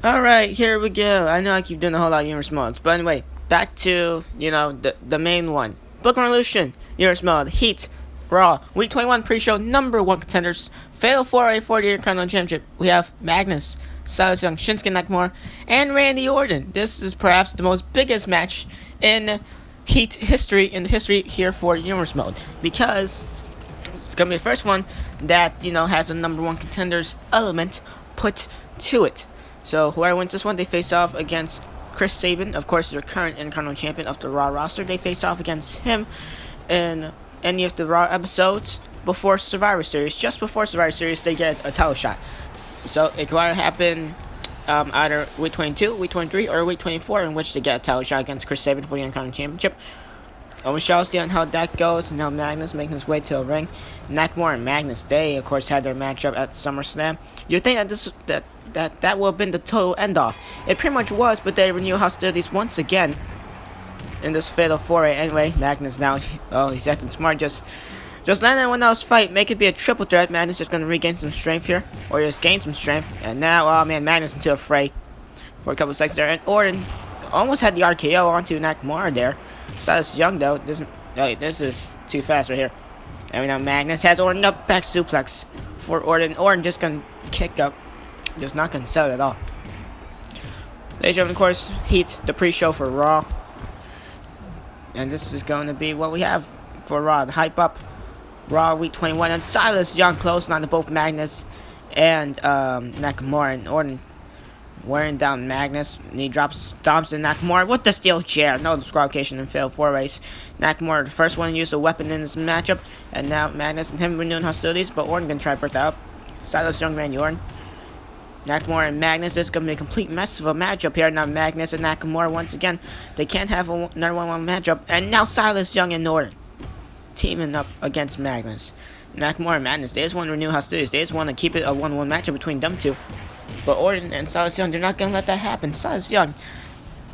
Alright, here we go. I know I keep doing a whole lot of universe modes, but anyway, back to, the main one. Book Revolution, universe mode, Heat, Raw, Week 21 pre-show, number 1 contenders, Fatal 4A 40-year Continental Championship. We have Magnus, Silas Young, Shinsuke Nakamura, and Randy Orton. This is perhaps the most biggest match in Heat history, here for universe mode, because it's going to be the first one that, has a number 1 contenders element put to it. So whoever wins this one, they face off against Chris Sabin, of course, their current Intercontinental Champion of the Raw roster. They face off against him in any of the Raw episodes before Survivor Series. Just before Survivor Series, they get a title shot. So it could either happen either Week 22, Week 23, or Week 24, in which they get a title shot against Chris Sabin for the Intercontinental Championship. We shall see on how that goes, and now Magnus making his way to a ring. Nakamura and Magnus, they of course had their matchup at SummerSlam. You'd think that that would have been the total end off. It pretty much was, but they renew hostilities once again in this fatal 4-way. Anyway, Magnus now, he's acting smart, just let anyone else fight, make it be a triple threat. Magnus just gonna regain some strength here, or just gain some strength. And now, oh man, Magnus into a fray for a couple of seconds there, and Orton almost had the RKO onto Nakamura there. Silas Young though, this is too fast right here. And now Magnus has Orton up, back suplex for Orton. Orton just gonna kick up, just not gonna sell it at all. Ladies and gentlemen, of course, Heat, the pre-show for Raw. And this is going to be what we have for Raw. The hype up Raw Week 21, and Silas Young closing on to both Magnus and Nakamura, and Orton wearing down Magnus, and he stomps in Nakamura with the steel chair. No disqualification in failed 4-ways. Nakamura, the first one to use a weapon in this matchup, and now Magnus and him renewing hostilities, but Orton gonna try to break that up. Silas Young, Randy Orton. Nakamura and Magnus, this is gonna be a complete mess of a matchup here. Now Magnus and Nakamura, once again, they can't have another 1-1 matchup, and now Silas Young and Orton teaming up against Magnus. Nakamura and Magnus, they just want to renew hostilities. They just want to keep it a 1-1 matchup between them two. But Orton and Silas Young, they're not going to let that happen. Silas Young,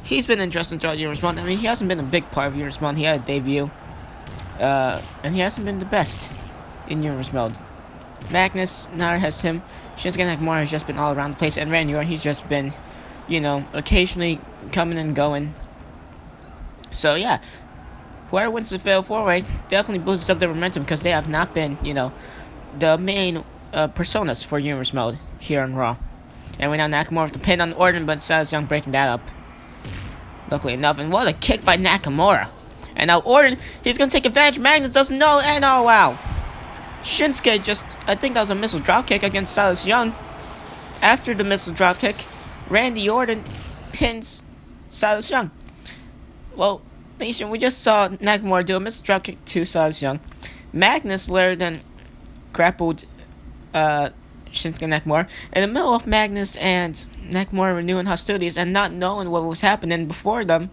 he's been interesting throughout Universe Mode. I mean, he hasn't been a big part of Universe Mode. He had a debut. And he hasn't been the best in Universe Mode. Magnus now has him. Shinsuke Nakamura has just been all around the place. And Randy Orton, he's just been, occasionally coming and going. So, yeah. Whoever wins the fatal 4-way definitely boosts up their momentum, because they have not been, the main personas for Universe Mode here on Raw. And we now Nakamura with the pin on Orton, but Silas Young breaking that up. Luckily enough, and what a kick by Nakamura. And now Orton, he's going to take advantage. Magnus doesn't know, and oh wow. Shinsuke I think that was a missile dropkick against Silas Young. After the missile dropkick, Randy Orton pins Silas Young. Well, Nation, we just saw Nakamura do a missile dropkick to Silas Young. Magnus later then grappled Shinsuke Nakamura in the middle of Magnus and Nakamura renewing hostilities and not knowing what was happening before them.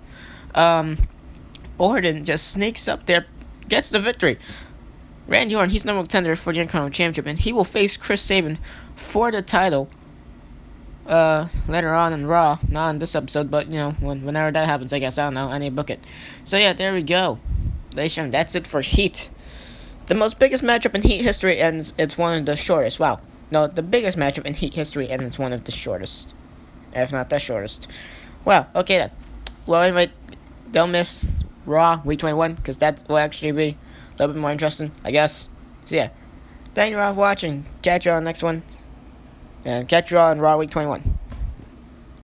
Orton just sneaks up there, gets the victory. Randy Orton, he's number 1 contender for the Intercontinental Championship, and he will face Chris Sabin for the title later on in Raw. Not in this episode, but whenever that happens, I guess. I don't know, I need to book it. So yeah, there we go. Ladies and gentlemen, that's it for Heat. The most biggest matchup in Heat history, and it's one of the shortest. Wow. No, the biggest matchup in Heat history, and it's one of the shortest. If not the shortest. Well, okay then. Well, anyway, don't miss Raw Week 21, because that will actually be a little bit more interesting, I guess. So yeah. Thank you all for watching. Catch you all on the next one. And catch you all on Raw Week 21.